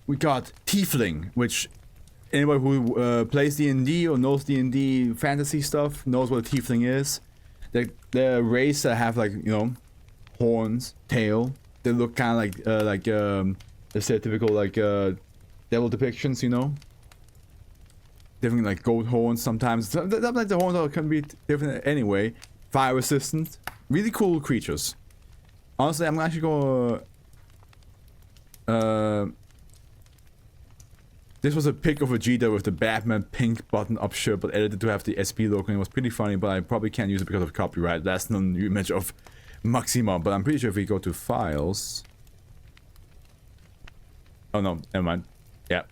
we got Tiefling, which anybody who plays D&D or knows D&D fantasy stuff knows what a Tiefling is. They're a race that have like, you know, horns, tail. They look kind of like the stereotypical like devil depictions, you know. Different like goat horns sometimes. Sometimes the horns can be different anyway. Fire resistant. Really cool creatures. Honestly, I'm actually gonna this was a pic of Vegeta with the Batman pink button-up shirt, but edited to have the SCP logo, and it was pretty funny, but I probably can't use it because of copyright. That's not an image of Maxima, but I'm pretty sure if we go to files... Oh no, never mind. Yeah.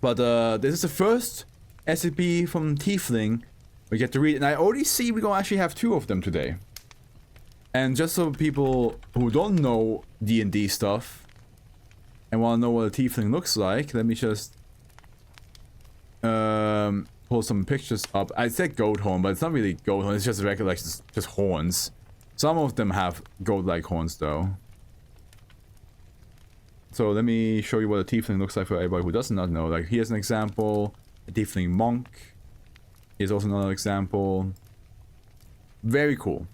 But this is the first SCP from Tiefling we get to read, and I already see we're gonna actually have 2 of them today. And just so people who don't know D&D stuff and want to know what a Tiefling looks like, let me just pull some pictures up. I said goat horn, but it's not really goat horn, it's just regular, like, just horns. Some of them have goat-like horns though. So let me show you what a Tiefling looks like for everybody who does not know. Like, here's an example. A Tiefling monk. Here's also another example. Very cool.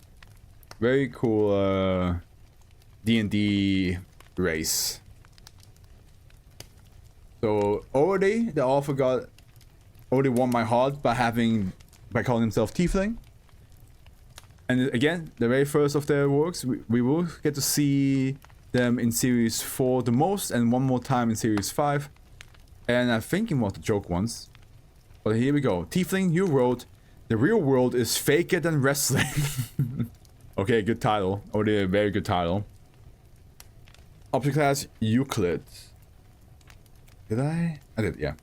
Very cool D&D race. So already the author already won my heart by calling himself Tiefling. And again, the very first of their works, we will get to see them in series 4 the most, and one more time in series 5. And I think it was the joke once. But here we go. Tiefling, you wrote, "The real world is faker than wrestling." Okay, good title. Already a very good title. Object class Euclid. Did I? I did, yeah.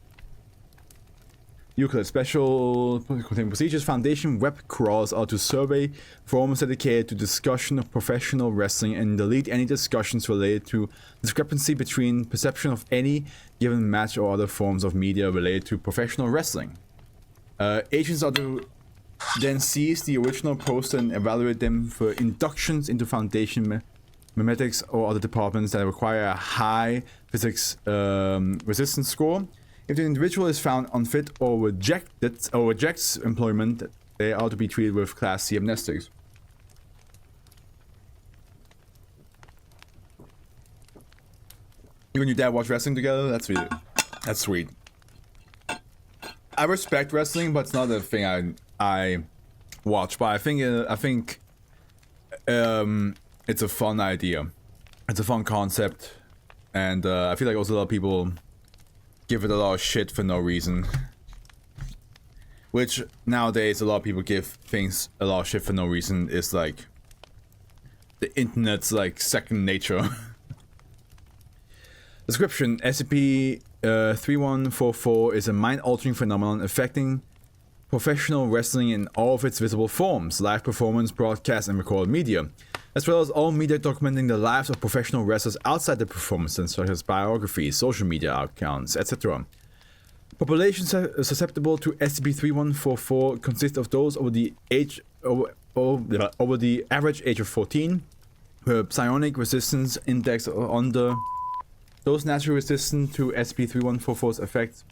Euclid, special containment procedures. Foundation web crawls are to survey forums dedicated to discussion of professional wrestling and delete any discussions related to discrepancy between perception of any given match or other forms of media related to professional wrestling. Agents are to then seize the original poster and evaluate them for inductions into Foundation memetics or other departments that require a high physics resistance score. If the individual is found unfit or rejects employment, they are to be treated with Class C amnestics. You and your dad watch wrestling together? That's sweet. I respect wrestling, but it's not a thing I watch. But I think it's a fun idea. It's a fun concept, and I feel like also a lot of people give it a lot of shit for no reason. Which nowadays a lot of people give things a lot of shit for no reason is like the internet's like second nature. Description: SCP-3144 is a mind-altering phenomenon affecting professional wrestling in all of its visible forms, live performance, broadcast, and recorded media, as well as all media documenting the lives of professional wrestlers outside the performances, such as biographies, social media accounts, etc. Populations susceptible to SCP-3144 consist of those over the average age of 14, who have psionic resistance index under. Those naturally resistant to SCP-3144's effects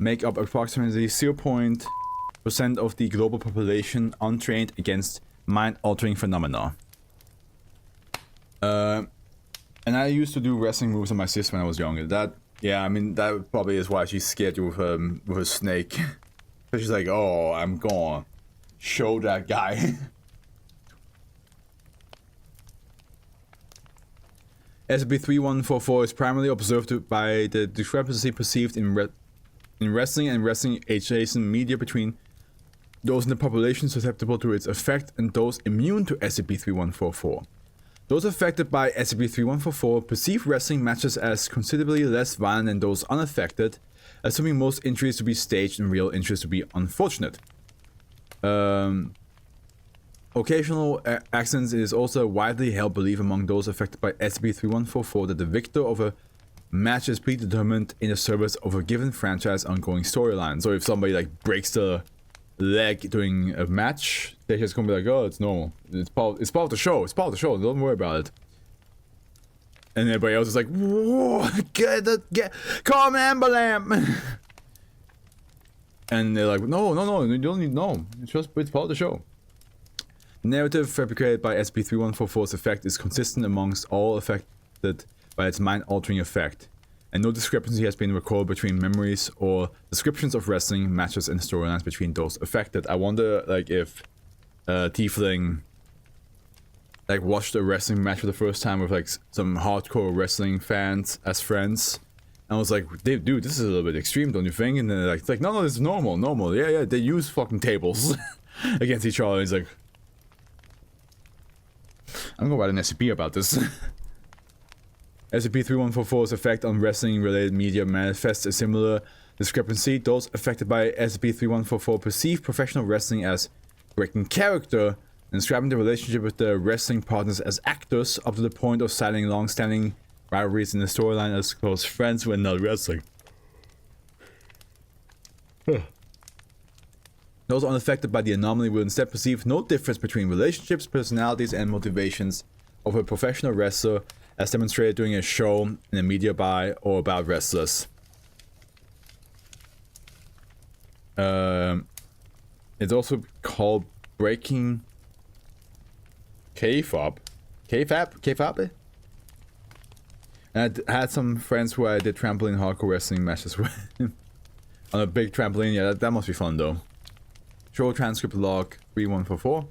make up approximately 0.0% of the global population untrained against mind-altering phenomena. And I used to do wrestling moves on my sister when I was younger. That probably is why she's scared with her snake. So she's like, oh, I'm gonna show that guy. SCP-3144 is primarily observed by the discrepancy perceived in wrestling and wrestling adjacent media between those in the population susceptible to its effect and those immune to SCP-3144. Those affected by SCP-3144 perceive wrestling matches as considerably less violent than those unaffected, assuming most injuries to be staged and real injuries to be unfortunate. Occasional accidents is also a widely held belief among those affected by SCP-3144 that the victor of a match is predetermined in the service of a given franchise ongoing storyline. So if somebody like breaks the leg during a match, they're just gonna be like, oh, it's normal. It's part of the show. It's part of the show. Don't worry about it. And everybody else is like, whoa, call an ambulance. And they're like, no, you don't need no. It's just it's part of the show. The narrative fabricated by SCP-3144's effect is consistent amongst all affected by its mind-altering effect, and no discrepancy has been recorded between memories or descriptions of wrestling matches and storylines between those affected. I wonder, like, if Tiefling like watched a wrestling match for the first time with like some hardcore wrestling fans as friends, and I was like, dude, this is a little bit extreme, don't you think? And then it's like, no, this is normal. Yeah, they use fucking tables against each other. And he's like, I'm gonna write an SCP about this. SCP-3144's effect on wrestling-related media manifests a similar discrepancy. Those affected by SCP-3144 perceive professional wrestling as breaking character and describing the relationship with their wrestling partners as actors, up to the point of citing long-standing rivalries in the storyline as close friends when not wrestling. Those unaffected by the anomaly will instead perceive no difference between relationships, personalities, and motivations of a professional wrestler as demonstrated during a show in a media by or about wrestlers. It's also called breaking kayfabe. Kayfabe? And I had some friends who I did trampoline hardcore wrestling matches with. On a big trampoline. Yeah, that must be fun though. Show transcript log 3144.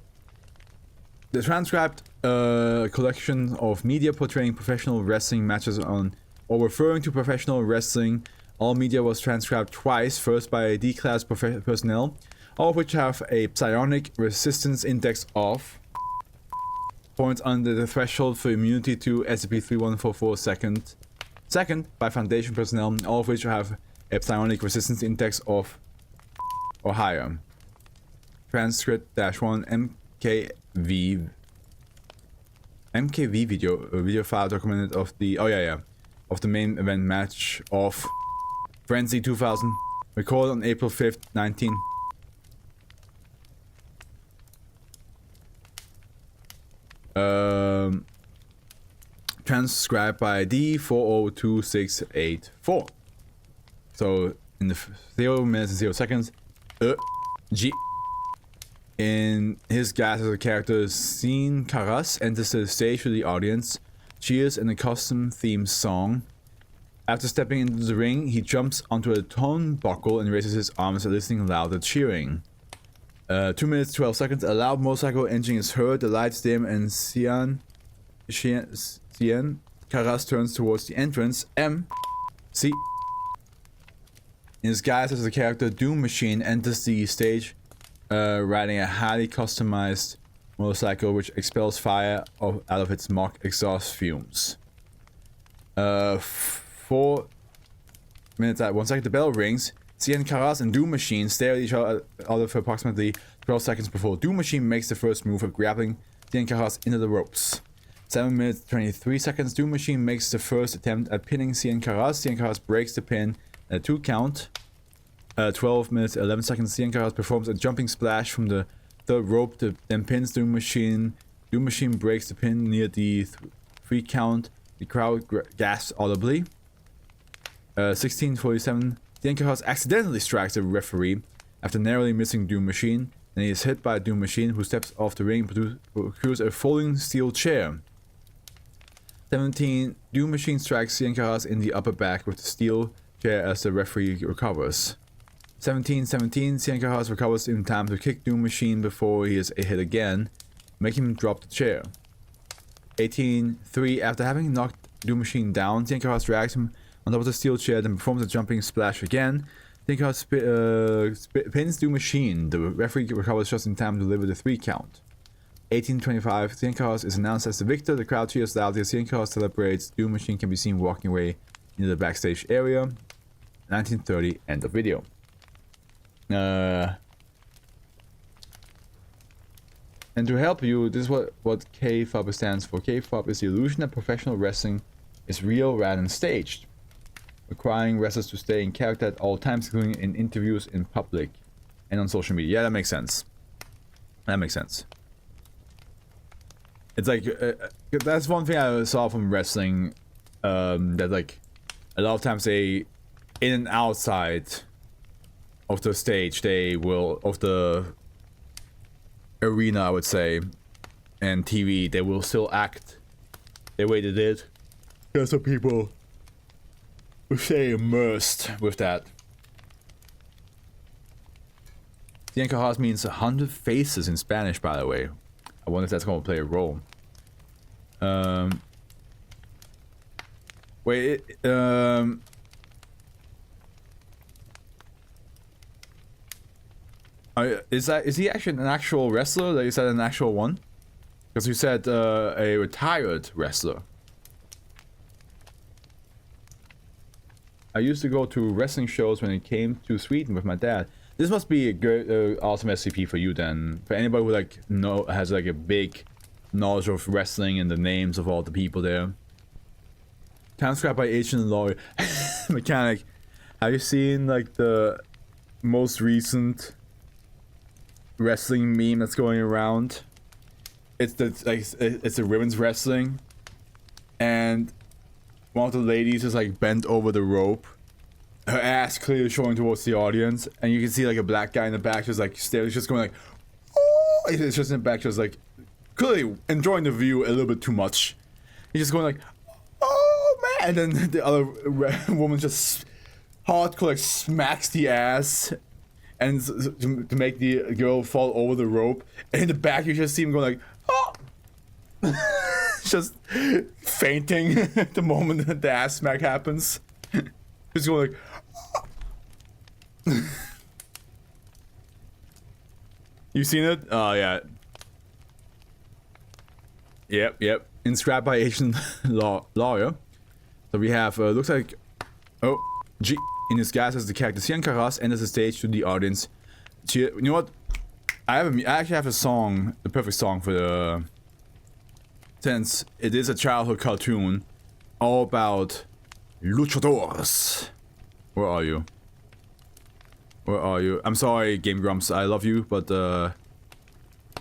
The transcribed collection of media portraying professional wrestling matches on or referring to professional wrestling. All media was transcribed twice, first by D-class personnel, all of which have a psionic resistance index of points under the threshold for immunity to SCP-3144. Second, by Foundation personnel, all of which have a psionic resistance index of or higher. Transcript-1 MKV video file documented of the of the main event match of Frenzy 2000, recorded on April 5th, 19. Transcribed by D402684. So in the 0 minutes and 0 seconds, G. In his guise as a character, Sean Karas enters the stage with the audience, cheers in a custom-themed song. After stepping into the ring, he jumps onto a turnbuckle and raises his arms, eliciting louder cheering. 2 minutes 12 seconds, a loud motorcycle engine is heard, the lights dim, and Sean Karas turns towards the entrance. C. In his guise as a character, Doom Machine enters the stage, riding a highly customized motorcycle which expels fire out of its mock exhaust fumes. 4 minutes at 1 second, the bell rings. Sean Karas and Doom Machine stare at each other for approximately 12 seconds before Doom Machine makes the first move of grappling Sean Karas into the ropes. 7 minutes 23 seconds, Doom Machine makes the first attempt at pinning Sean Karas. Sean Karas breaks the pin at a 2 count. 12 minutes 11 seconds, Sean Karas performs a jumping splash from the third rope, then pins Doom Machine. Doom Machine breaks the pin near the 3 count. The crowd gasps audibly. 16:47, Sean Karas accidentally strikes the referee after narrowly missing Doom Machine. Then he is hit by Doom Machine, who steps off the ring and procures a folding steel chair. 17, Doom Machine strikes Sean Karas in the upper back with the steel chair as the referee recovers. 17:17, Sean Karas recovers in time to kick Doom Machine before he is hit again, making him drop the chair. 18:3, after having knocked Doom Machine down, Sean Karas drags him on top of the steel chair, then performs a jumping splash again. Sean Karas pins Doom Machine. The referee recovers just in time to deliver the 3 count. 18:25, Sean Karas is announced as the victor. The crowd cheers loudly as Sean Karas celebrates. Doom Machine can be seen walking away into the backstage area. 19:30, end of video. And to help you, this is what KFUB stands for. KFUB is the illusion that professional wrestling is real rather than staged, requiring wrestlers to stay in character at all times, including in interviews in public and on social media. Yeah, that makes sense. That makes sense. It's like, that's one thing I saw from wrestling that like a lot of times they in and outside of the stage they will of the arena, I would say, and TV, they will still act the way they did. Because some people will stay immersed with that. Cien Caras means 100 faces in Spanish, by the way. I wonder if that's going to play a role. Wait, is he actually an actual wrestler? That you said an actual one? Because you said a retired wrestler. I used to go to wrestling shows when it came to Sweden with my dad. This must be a good, awesome SCP for you then. For anybody who like has like a big knowledge of wrestling and the names of all the people there. Time scrap by Agent Lawyer. Mechanic. Have you seen like the most recent wrestling meme that's going around? It's the like it's a women's wrestling, and one of the ladies is like bent over the rope, her ass clearly showing towards the audience, and you can see like a black guy in the back just like staring, just going like, oh, it's just in the back, just like clearly enjoying the view a little bit too much. He's just going like, oh man, and then the other woman just hardcore like smacks the ass. And to make the girl fall over the rope, and in the back you just see him going like, oh, just fainting at the moment that the ass smack happens. Just going like, oh. You seen it? Oh yeah. Yep. Inscribed by Asian lawyer. So we have looks like, oh, G. In disguise as the character Cien Caras enters the stage to the audience. You know what? I actually have a song, the perfect song for the... Since it is a childhood cartoon all about luchadores. Where are you? Where are you? I'm sorry, Game Grumps, I love you, but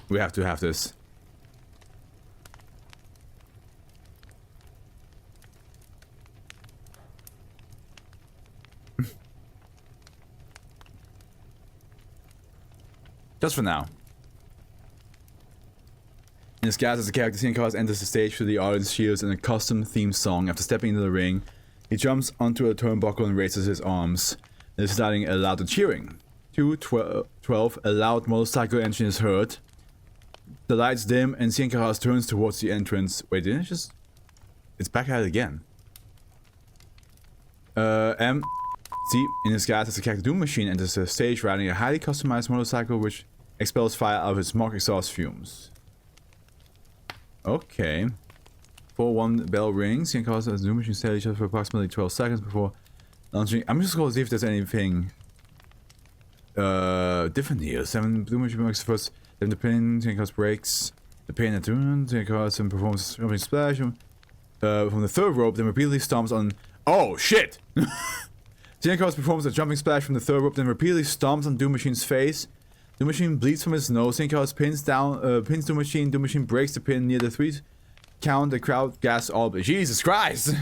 we have to have this. Just for now. In disguise as a character, Cien Caras enters the stage through the audience shields in a custom theme song. After stepping into the ring, he jumps onto a turnbuckle and raises his arms, starting a louder cheering. 2:12, a loud motorcycle engine is heard. The lights dim and Cien Caras turns towards the entrance. Wait, didn't it just... It's back at it again. See, in disguise as a character, Doom Machine enters the stage riding a highly customized motorcycle which expels fire out of its smoke exhaust fumes. Okay. 4-1 bell rings. Cien Caras as Doom Machine stare at each other for approximately 12 seconds before launching. I'm just going to see if there's anything different here. 7 Doom Machine makes the first. Then the pin. Cien Caras breaks the pin at turn. Cien Caras and performs a jumping splash from the third rope. Then repeatedly stomps on. Oh shit! Cien Caras performs a jumping splash from the third rope, then repeatedly stomps on Doom Machine's face. Doom Machine bleeds from his nose. Cien Caras pins Doom Machine. Doom Machine breaks the pin near the 3 count. The crowd gasps all but Jesus Christ!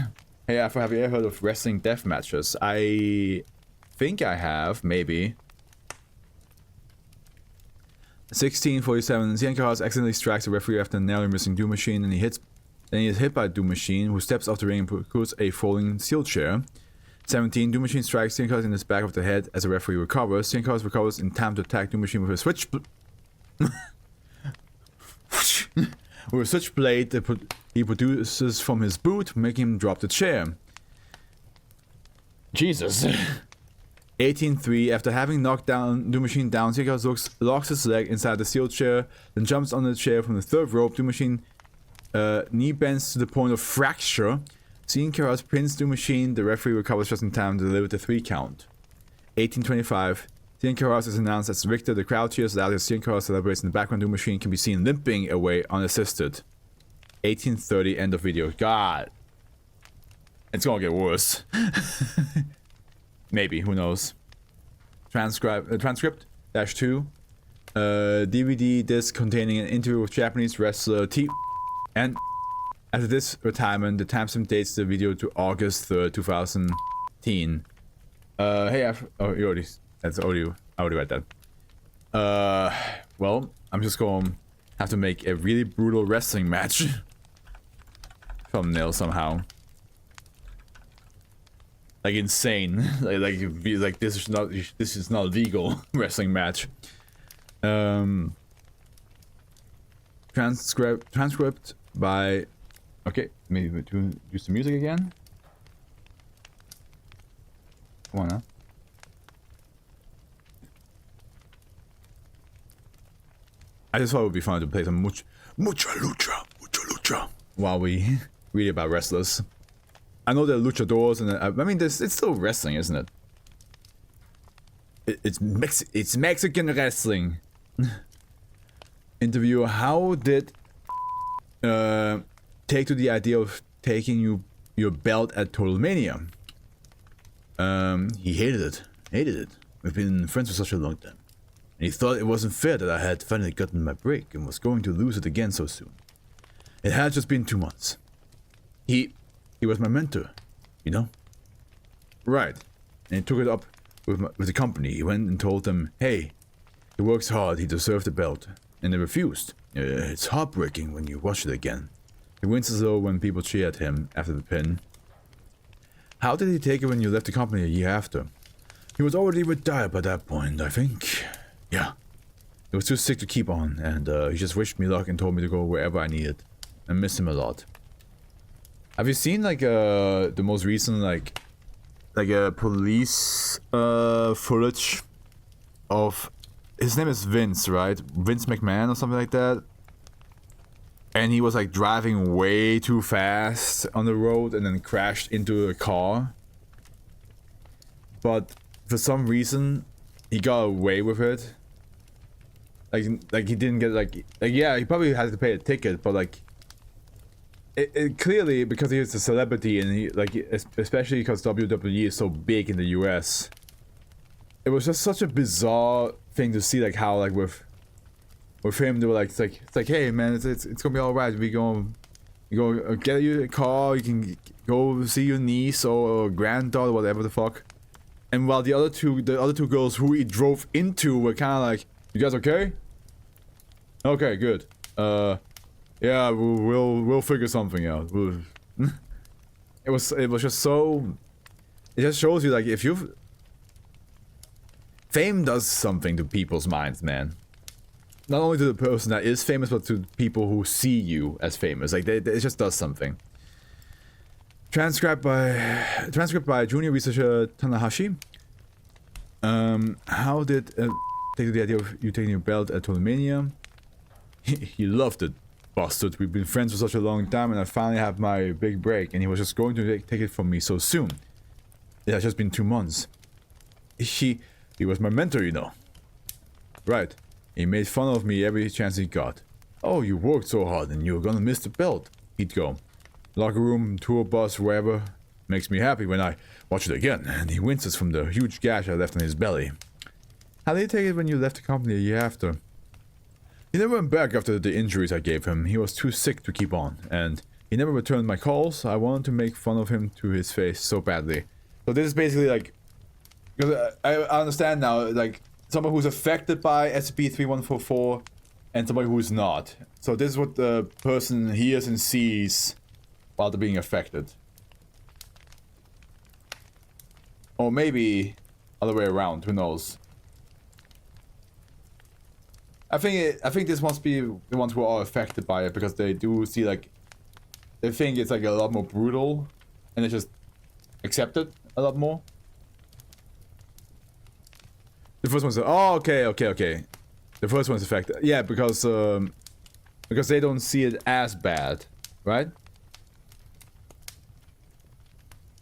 Hey, Afro, have you ever heard of wrestling death matches? I think I have, maybe. 16:47. Cien Caras accidentally strikes the referee after narrowly missing Doom Machine, and then he is hit by Doom Machine, who steps off the ring and procures a falling steel chair. 17. Doom Machine strikes Cien Caras in the back of the head as the referee recovers. Cien Caras recovers in time to attack Doom Machine with a switchblade that he produces from his boot, making him drop the chair. Jesus. 18:3. After having knocked down Doom Machine down, Cien Caras locks his leg inside the steel chair, then jumps on the chair from the third rope. Doom Machine knee bends to the point of fracture. Cien Caras pins Doom Machine. The referee recovers just in time to deliver the 3 count. 18:25. Cien Caras is announced as victor. The crowd cheers loud as Cien Caras celebrates. In the background, Doom Machine can be seen limping away unassisted. 18:30. End of video. God. It's gonna get worse. Maybe. Who knows? Transcript -2. DVD disc containing an interview with Japanese wrestler T and After this retirement, the timestamp dates the video to August 3rd, 2010. Hey, oh, you already, that's audio. I already read that. Well, I'm just gonna have to make a really brutal wrestling match thumbnail somehow. Like insane. like this is not legal wrestling match. Transcript by. Okay, maybe to use the music again. Come on now. I just thought it would be fun to play some mucha lucha while we read about wrestlers. I know they're luchadors, and I mean, it's still wrestling, isn't it? It's Mexican wrestling. Interviewer: how did take to the idea of taking your belt at Total Mania? He hated it. We've been friends for such a long time. And he thought it wasn't fair that I had finally gotten my break and was going to lose it again so soon. It had just been 2 months. He was my mentor, you know? Right. And he took it up with the company. He went and told them, hey, he works hard, he deserved the belt. And they refused. It's heartbreaking when you watch it again. He winces though when people cheer at him after the pin. How did he take it when you left the company a year after? He was already retired by that point, I think. Yeah. He was too sick to keep on, and he just wished me luck and told me to go wherever I needed. I miss him a lot. Have you seen like the most recent like a police footage of, his name is Vince, right? Vince McMahon or something like that. And he was like driving way too fast on the road and then crashed into a car. But for some reason, he got away with it. Like he didn't get like yeah, he probably had to pay a ticket, but like it clearly, because he was a celebrity and he like, especially because WWE is so big in the US, it was just such a bizarre thing to see, like how like with him they were like it's like hey man, it's gonna be all right. You go get you a car, you can go see your niece or granddaughter, whatever the fuck. And while the other two girls who he drove into were kind of like, you guys okay? Okay, good. Yeah, we'll figure something out. It was just so. It just shows you like if you. Fame does something to people's minds, man. Not only to the person that is famous, but to people who see you as famous. Like it just does something. Transcript by junior researcher Tanahashi. How did take the idea of you taking your belt at Total Mania? He loved it, bastard. We've been friends for such a long time, and I finally have my big break, and he was just going to take it from me so soon. It has just been 2 months. He was my mentor, you know. Right. He made fun of me every chance he got. Oh, you worked so hard, and you're gonna miss the belt. He'd go. Locker room, tour bus, wherever. Makes me happy when I watch it again, and he winces from the huge gash I left on his belly. How did he take it when you left the company a year after? He never went back after the injuries I gave him. He was too sick to keep on, and he never returned my calls. I wanted to make fun of him to his face so badly. So this is basically like, because I understand now, like someone who's affected by SCP-3144 and somebody who's not. So this is what the person hears and sees while they're being affected. Or maybe other way around, who knows. I think this must be the ones who are affected by it, because they do see like, they think it's like a lot more brutal and they just accept it a lot more. The first one's okay. The first one's affected. Yeah, because they don't see it as bad, right?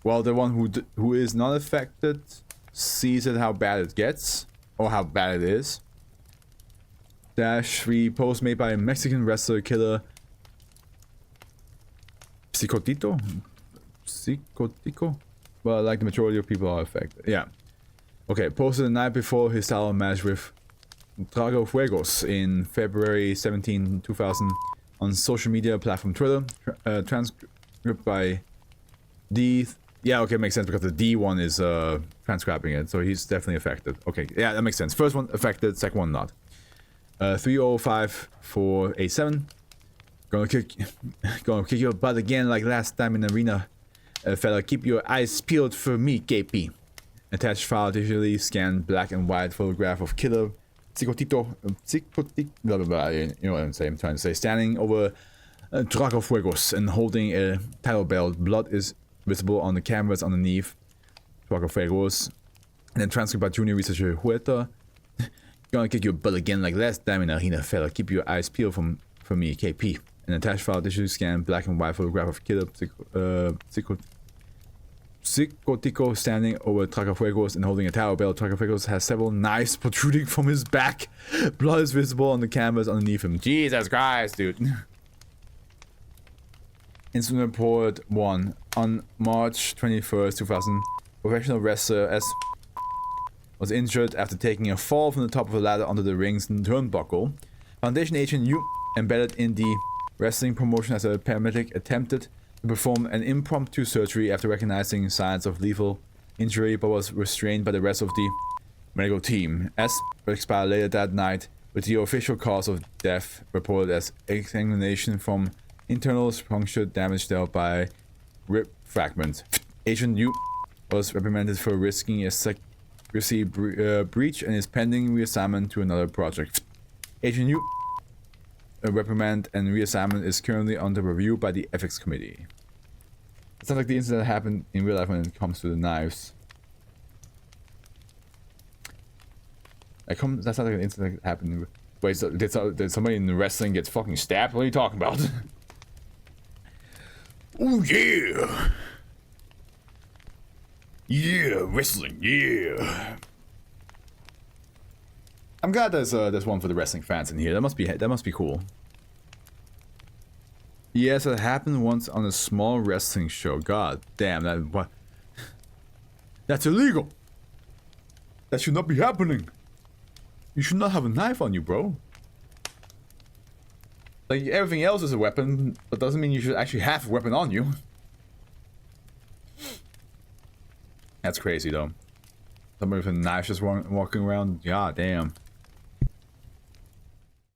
While the one who is not affected sees it how bad it gets, or how bad it is. -3 post made by a Mexican wrestler killer Psicotico? But like the majority of people are affected. Yeah. Okay, posted the night before his title match with Drago Fuegos in February 17, 2000. on social media platform Twitter. Transcript by D. Yeah, okay, makes sense because the D one is transcribing it, so he's definitely affected. Okay, yeah, that makes sense. First one affected, second one not. 305487. Gonna kick your butt again like last time in arena. Fella, keep your eyes peeled for me, KP. Attached file digitally scanned black and white photograph of killer Psicotito, blah blah blah. You know what I'm saying? I'm trying to say. Standing over Fuegos and holding a title belt. Blood is visible on the canvas underneath Fuegos. And then transcribed by junior researcher Huerta. Gonna kick your butt again like last time in arena. Fella, keep your eyes peeled for me, KP. An attached file digitally scanned black and white photograph of killer Psicotico standing over Tracafuegos and holding a tower belt. Tracafuegos has several knives protruding from his back. Blood is visible on the canvas underneath him. Jesus Christ, dude. Incident report 1. On March 21st, 2000, professional wrestler S was injured after taking a fall from the top of a ladder onto the ring's turnbuckle. Foundation agent U, embedded in the wrestling promotion as a paramedic, attempted to perform an impromptu surgery after recognizing signs of lethal injury, but was restrained by the rest of the medical team. S expired later that night, with the official cause of death reported as exsanguination from internal puncture damage dealt by rib fragments. Agent U was reprimanded for risking a secrecy breach and is pending reassignment to another project. Agent U reprimand and reassignment is currently under review by the ethics committee. It sounds like the incident happened in real life when it comes to the knives. That sounds like an incident that happened. Wait, so did somebody in the wrestling get fucking stabbed? What are you talking about? Oh yeah! Yeah, wrestling, yeah! I'm glad there's one for the wrestling fans in here. That must be cool. Yes, it happened once on a small wrestling show. God damn, that's illegal. That should not be happening. You should not have a knife on you, bro. Like, everything else is a weapon, but doesn't mean you should actually have a weapon on you. That's crazy, though. Somebody with a knife just walking around. God damn.